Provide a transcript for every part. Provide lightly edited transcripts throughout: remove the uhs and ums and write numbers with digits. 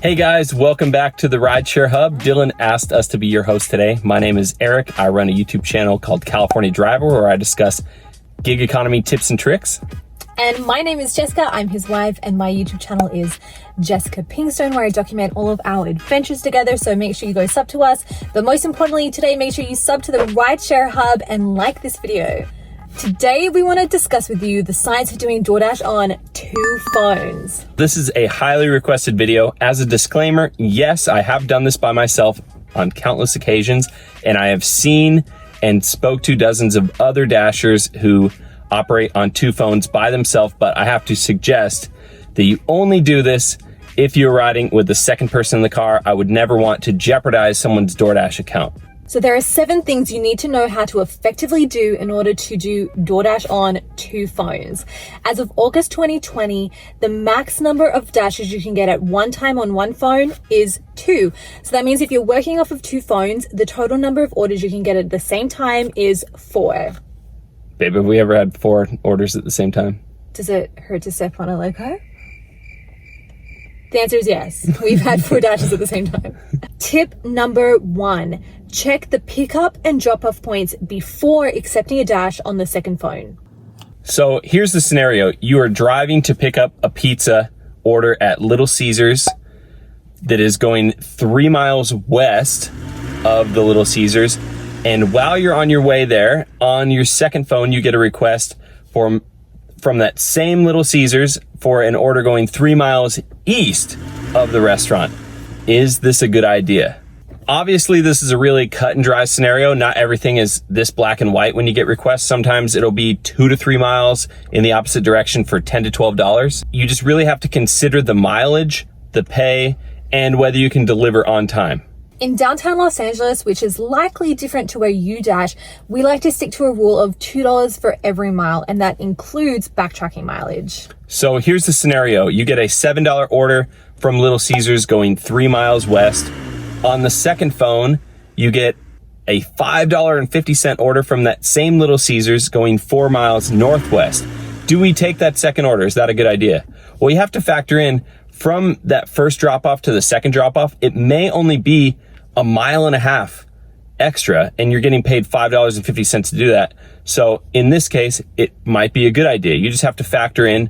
Hey guys, welcome back to the Rideshare Hub. Dylan asked us to be your host today. My name is Eric. I run a YouTube channel called California Driver where I discuss gig economy tips and tricks. And my name is Jessica. I'm his wife, and my YouTube channel is Jessica Pingstone, where I document all of our adventures together. So make sure you go sub to us. But most importantly, today, make sure you sub to the Rideshare Hub and like this video. Today, we want to discuss with you the science of doing Doordash on 2 phones. This is a highly requested video. As a disclaimer, yes, I have done this by myself on countless occasions, and I have seen and spoke to dozens of other dashers who operate on 2 phones by themselves, but I have to suggest that you only do this if you're riding with the second person in the car. I would never want to jeopardize someone's Doordash account. So there are 7 things you need to know how to effectively do in order to do Doordash on 2 phones. As of August 2020, the max number of dashes you can get at one time on one phone is 2. So that means if you're working off of 2 phones, the total number of orders you can get at the same time is 4. Babe, have we ever had 4 orders at the same time? Does it hurt to step on a loco? The answer is yes. We've had 4 dashes at the same time. Tip number 1, check the pickup and drop-off points before accepting a dash on the second phone. So here's the scenario. You are driving to pick up a pizza order at Little Caesars that is going 3 miles west of the Little Caesars. And while you're on your way there, on your second phone, you get a request from that same Little Caesars for an order going 3 miles east of the restaurant. Is this a good idea? Obviously, this is a really cut and dry scenario. Not everything is this black and white when you get requests. Sometimes it'll be 2 to 3 miles in the opposite direction for $10 to $12. You just really have to consider the mileage, the pay, and whether you can deliver on time. In downtown Los Angeles, which is likely different to where you dash, we like to stick to a rule of $2 for every mile, and that includes backtracking mileage. So here's the scenario. You get a $7 order from Little Caesars going 3 miles west. On the second phone, you get a $5.50 order from that same Little Caesars going 4 miles northwest. Do we take that second order? Is that a good idea? Well, you have to factor in from that first drop-off to the second drop-off, it may only be 1.5 miles extra, and you're getting paid $5.50 to do that. So in this case, it might be a good idea. You just have to factor in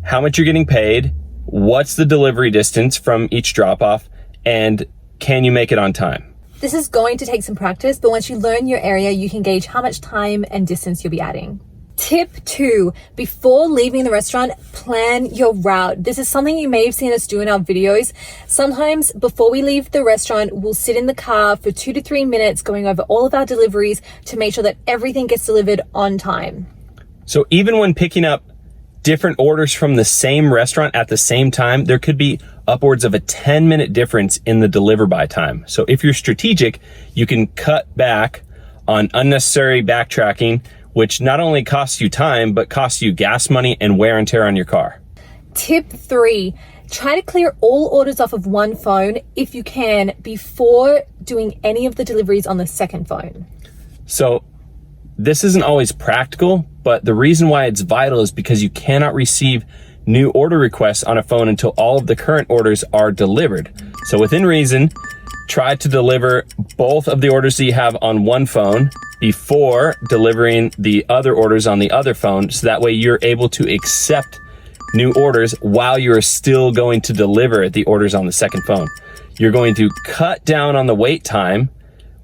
how much you're getting paid, what's the delivery distance from each drop-off, and can you make it on time? This is going to take some practice, but once you learn your area, you can gauge how much time and distance you'll be adding. Tip 2, before leaving the restaurant, plan your route. This is something you may have seen us do in our videos. Sometimes before we leave the restaurant, we'll sit in the car for 2 to 3 minutes going over all of our deliveries to make sure that everything gets delivered on time. So even when picking up different orders from the same restaurant at the same time, there could be upwards of a 10-minute difference in the deliver by time. So if you're strategic, you can cut back on unnecessary backtracking, which not only costs you time, but costs you gas money and wear and tear on your car. Tip 3, try to clear all orders off of one phone if you can before doing any of the deliveries on the second phone. So this isn't always practical, but the reason why it's vital is because you cannot receive new order requests on a phone until all of the current orders are delivered. So within reason, try to deliver both of the orders that you have on one phone before delivering the other orders on the other phone, so that way you're able to accept new orders while you're still going to deliver the orders on the second phone. You're going to cut down on the wait time.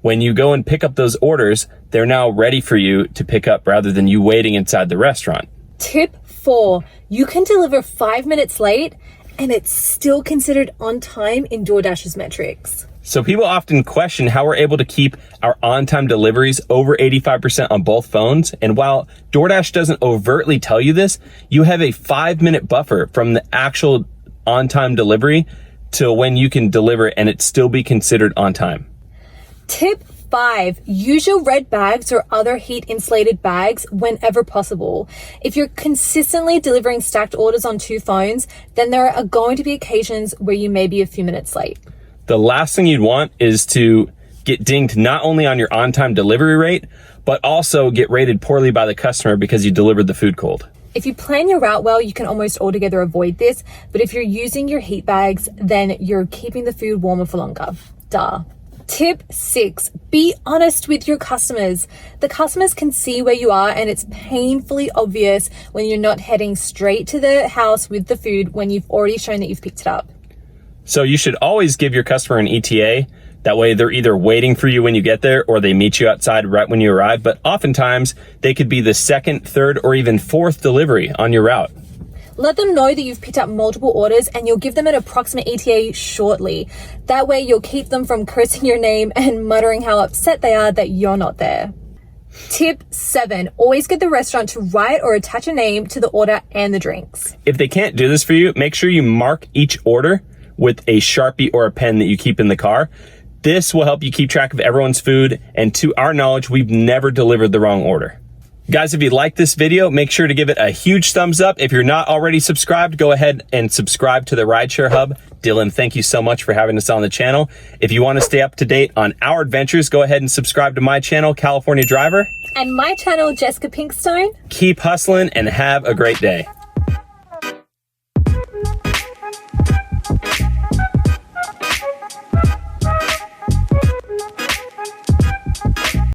When you go and pick up those orders, they're now ready for you to pick up rather than you waiting inside the restaurant. Tip 4, you can deliver 5 minutes late and it's still considered on time in Doordash's metrics. So people often question how we're able to keep our on-time deliveries over 85% on both phones. And while DoorDash doesn't overtly tell you this, you have a 5-minute buffer from the actual on-time delivery to when you can deliver and it still be considered on time. Tip 5, use your red bags or other heat insulated bags whenever possible. If you're consistently delivering stacked orders on 2 phones, then there are going to be occasions where you may be a few minutes late. The last thing you'd want is to get dinged not only on your on-time delivery rate, but also get rated poorly by the customer because you delivered the food cold. If you plan your route well, you can almost altogether avoid this, but if you're using your heat bags, then you're keeping the food warmer for longer. Duh. Tip 6, be honest with your customers. The customers can see where you are, and it's painfully obvious when you're not heading straight to the house with the food when you've already shown that you've picked it up. So you should always give your customer an ETA. That way they're either waiting for you when you get there or they meet you outside right when you arrive. But oftentimes they could be the second, third, or even fourth delivery on your route. Let them know that you've picked up multiple orders and you'll give them an approximate ETA shortly. That way you'll keep them from cursing your name and muttering how upset they are that you're not there. Tip 7, always get the restaurant to write or attach a name to the order and the drinks. If they can't do this for you, make sure you mark each order with a Sharpie or a pen that you keep in the car. This will help you keep track of everyone's food, and to our knowledge, we've never delivered the wrong order. Guys, if you like this video, make sure to give it a huge thumbs up. If you're not already subscribed, go ahead and subscribe to the Rideshare Hub. Dylan, thank you so much for having us on the channel. If you want to stay up to date on our adventures, go ahead and subscribe to my channel, California Driver. And my channel, Jessica Pinkstone. Keep hustling and have a great day.